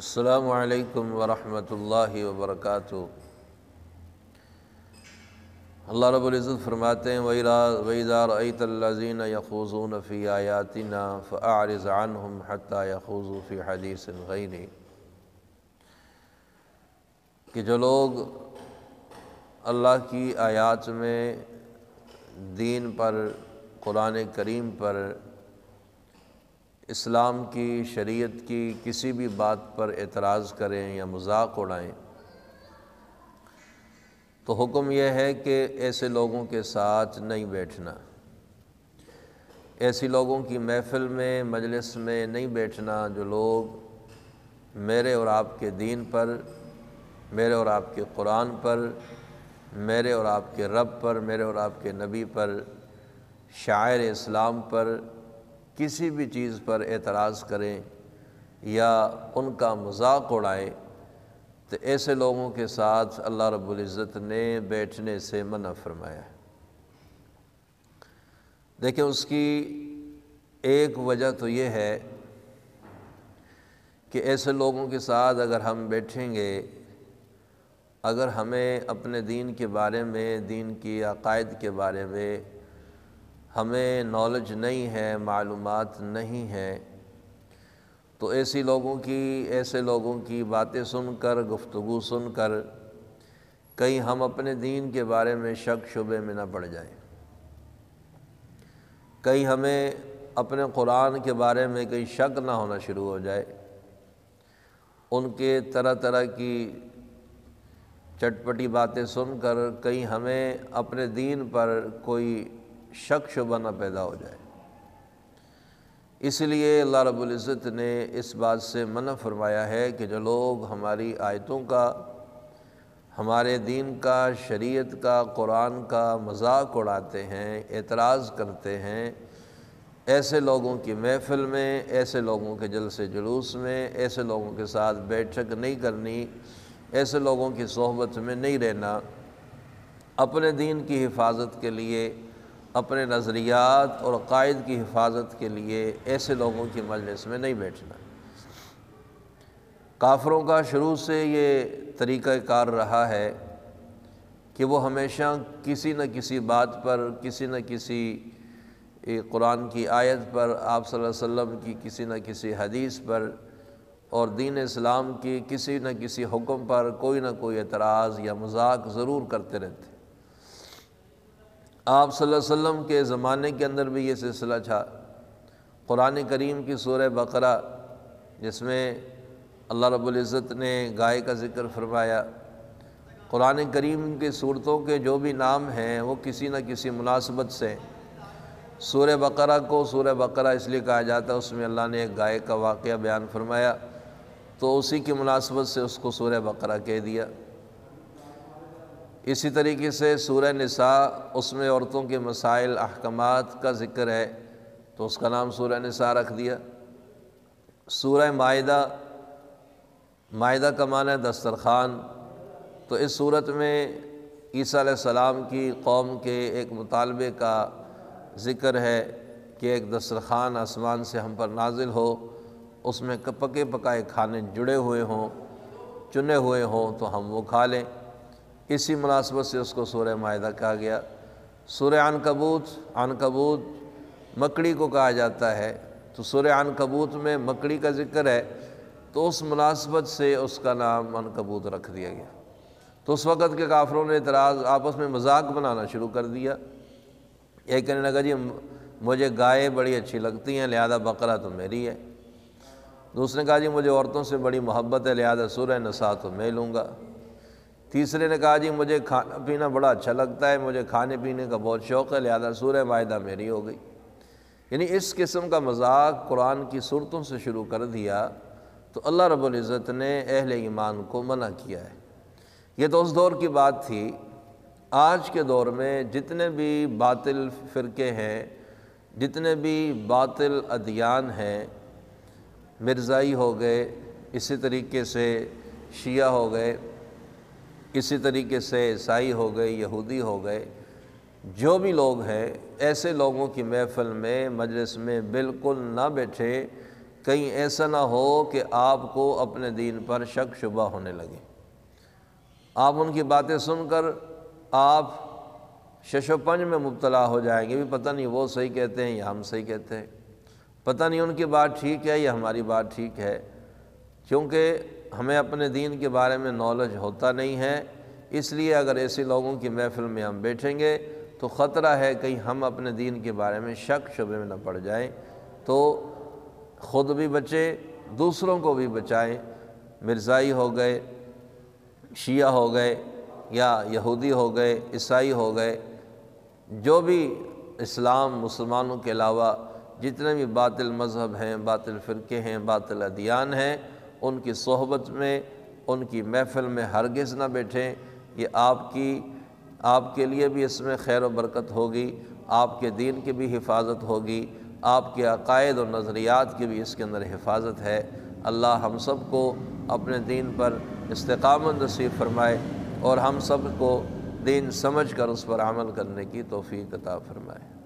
السلام علیکم ورحمۃ اللہ وبرکاتہ۔ اللہ رب العزت فرماتے ہیں وَإِذَا رَأَيْتَ الَّذِينَ يَخُوضُونَ فِي آيَاتِنَا فَأَعْرِضْ عَنْهُمْ حَتَّى يَخُوضُوا فِي حَدِيثٍ غَيْرِهِ، کہ جو لوگ اللہ کی آیات میں دین پر، قرآن کریم پر، اسلام کی شریعت کی کسی بھی بات پر اعتراض کریں یا مذاق اڑائیں تو حکم یہ ہے کہ ایسے لوگوں کے ساتھ نہیں بیٹھنا، ایسی لوگوں کی محفل میں، مجلس میں نہیں بیٹھنا جو لوگ میرے اور آپ کے دین پر، میرے اور آپ کے قرآن پر، میرے اور آپ کے رب پر، میرے اور آپ کے نبی پر، شعائر اسلام پر کسی بھی چیز پر اعتراض کریں یا ان کا مذاق اڑائیں تو ایسے لوگوں کے ساتھ اللہ رب العزت نے بیٹھنے سے منع فرمایا ہے۔ دیکھیں، اس کی ایک وجہ تو یہ ہے کہ ایسے لوگوں کے ساتھ اگر ہم بیٹھیں گے، اگر ہمیں اپنے دین کے بارے میں، دین کی عقائد کے بارے میں ہمیں نالج نہیں ہے، معلومات نہیں ہے، تو ایسے لوگوں کی باتیں سن کر، گفتگو سن کر کہیں ہم اپنے دین کے بارے میں شک شبے میں نہ پڑ جائیں، کہیں ہمیں اپنے قرآن کے بارے میں کہیں شک نہ ہونا شروع ہو جائے، ان کے طرح طرح کی چٹپٹی باتیں سن کر کہیں ہمیں اپنے دین پر کوئی شک شبہ نہ پیدا ہو جائے۔ اس لیے اللہ رب العزت نے اس بات سے منع فرمایا ہے کہ جو لوگ ہماری آیتوں کا، ہمارے دین کا، شریعت کا، قرآن کا مذاق اڑاتے ہیں، اعتراض کرتے ہیں، ایسے لوگوں کی محفل میں، ایسے لوگوں کے جلسے جلوس میں، ایسے لوگوں کے ساتھ بیٹھک نہیں کرنی، ایسے لوگوں کی صحبت میں نہیں رہنا، اپنے دین کی حفاظت کے لیے، اپنے نظریات اور عقائد کی حفاظت کے لیے ایسے لوگوں کی مجلس میں نہیں بیٹھنا۔ کافروں کا شروع سے یہ طریقہ کار رہا ہے کہ وہ ہمیشہ کسی نہ کسی بات پر، کسی نہ کسی قرآن کی آیت پر، آپ صلی اللہ علیہ وسلم کی کسی نہ کسی حدیث پر اور دین اسلام کی کسی نہ کسی حکم پر کوئی نہ کوئی اعتراض یا مذاق ضرور کرتے رہتے۔ آپ صلی اللہ علیہ وسلم کے زمانے کے اندر بھی یہ سلسلہ تھا۔ قرآن کریم کی سورہ بقرہ، جس میں اللہ رب العزت نے گائے کا ذکر فرمایا، قرآن کریم کی صورتوں کے جو بھی نام ہیں وہ کسی نہ کسی مناسبت سے، سورہ بقرہ کو سورہ بقرہ اس لیے کہا جاتا ہے، اس میں اللہ نے ایک گائے کا واقعہ بیان فرمایا تو اسی کی مناسبت سے اس کو سورہ بقرہ کہہ دیا۔ اسی طریقے سے سورہ نساء، اس میں عورتوں کے مسائل، احکامات کا ذکر ہے تو اس کا نام سورہ نساء رکھ دیا۔ سورہ مائدہ، مائدہ کا معنی ہے دسترخوان، تو اس صورت میں عیسیٰ علیہ السلام کی قوم کے ایک مطالبے کا ذکر ہے کہ ایک دسترخوان آسمان سے ہم پر نازل ہو، اس میں پکے پکائے کھانے جڑے ہوئے ہوں، چنے ہوئے ہوں تو ہم وہ کھا لیں۔ اسی مناسبت سے اس کو سورہ مائدہ کہا گیا۔ سورہ عنکبوت مکڑی کو کہا جاتا ہے، تو سورہ عنکبوت میں مکڑی کا ذکر ہے تو اس مناسبت سے اس کا نام عنکبوت رکھ دیا گیا۔ تو اس وقت کے کافروں نے اعتراض، آپس میں مذاق بنانا شروع کر دیا۔ ایک کہنے لگا جی مجھے گائے بڑی اچھی لگتی ہیں لہذا بقرہ تو میری ہے۔ دوسرے نے کہا جی مجھے عورتوں سے بڑی محبت ہے لہذا سورہ نساء تو میں لوں گا۔ تیسرے نے کہا جی مجھے کھانا پینا بڑا اچھا لگتا ہے، مجھے کھانے پینے کا بہت شوق ہے لہذا سورہ مائدہ میری ہو گئی۔ یعنی اس قسم کا مذاق قرآن کی صورتوں سے شروع کر دیا تو اللہ رب العزت نے اہل ایمان کو منع کیا ہے۔ یہ تو اس دور کی بات تھی۔ آج کے دور میں جتنے بھی باطل فرقے ہیں، جتنے بھی باطل ادیان ہیں، مرزائی ہو گئے، اسی طریقے سے شیعہ ہو گئے، اسی طریقے سے عیسائی ہو گئے، یہودی ہو گئے، جو بھی لوگ ہیں ایسے لوگوں کی محفل میں، مجلس میں بالکل نہ بیٹھے کہیں ایسا نہ ہو کہ آپ کو اپنے دین پر شک شبہ ہونے لگے، آپ ان کی باتیں سن کر آپ شش و پنج میں مبتلا ہو جائیں گے، بھی پتہ نہیں وہ صحیح کہتے ہیں یا ہم صحیح کہتے ہیں، پتہ نہیں ان کی بات ٹھیک ہے یا ہماری بات ٹھیک ہے، کیونکہ ہمیں اپنے دین کے بارے میں نالج ہوتا نہیں ہے۔ اس لیے اگر ایسے لوگوں کی محفل میں ہم بیٹھیں گے تو خطرہ ہے کہیں ہم اپنے دین کے بارے میں شک شبے میں نہ پڑ جائیں، تو خود بھی بچیں، دوسروں کو بھی بچائیں۔ مرزائی ہو گئے، شیعہ ہو گئے، یا یہودی ہو گئے، عیسائی ہو گئے، جو بھی اسلام مسلمانوں کے علاوہ جتنے بھی باطل مذہب ہیں، باطل فرقے ہیں، باطل ادیان ہیں، ان کی صحبت میں، ان کی محفل میں ہرگز نہ بیٹھیں۔ یہ آپ کے لیے بھی اس میں خیر و برکت ہوگی، آپ کے دین کی بھی حفاظت ہوگی، آپ کے عقائد و نظریات کی بھی اس کے اندر حفاظت ہے۔ اللہ ہم سب کو اپنے دین پر استقامت نصیب فرمائے اور ہم سب کو دین سمجھ کر اس پر عمل کرنے کی توفیق عطا فرمائے۔